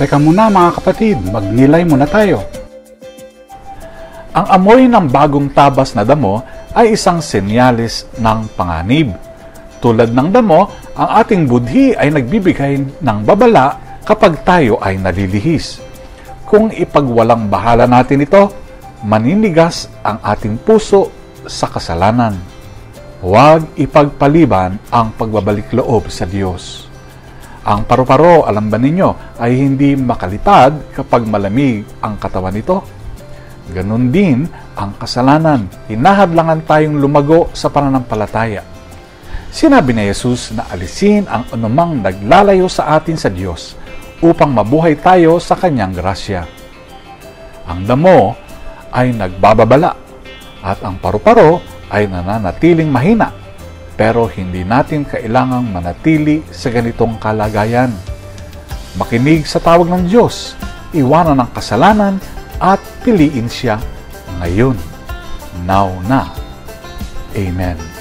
Teka muna mga kapatid, magnilay muna tayo. Ang amoy ng bagong tabas na damo ay isang senyales ng panganib. Tulad ng damo, ang ating budhi ay nagbibigay ng babala kapag tayo ay nalilihis. Kung ipagwalang bahala natin ito, maninigas ang ating puso sa kasalanan. Huwag ipagpaliban ang pagbabalik loob sa Diyos. Ang paru-paro, alam ba ninyo, ay hindi makalipad kapag malamig ang katawan nito. Ganon din ang kasalanan. Hinahadlangan tayong lumago sa pananampalataya. Sinabi ni Jesus na alisin ang anumang naglalayo sa atin sa Diyos upang mabuhay tayo sa Kanyang grasya. Ang damo ay nagbababala at ang paru-paro ay nananatiling mahina. Pero hindi natin kailangang manatili sa ganitong kalagayan. Makinig sa tawag ng Diyos, iwanan ang kasalanan at piliin siya ngayon. Now na. Amen.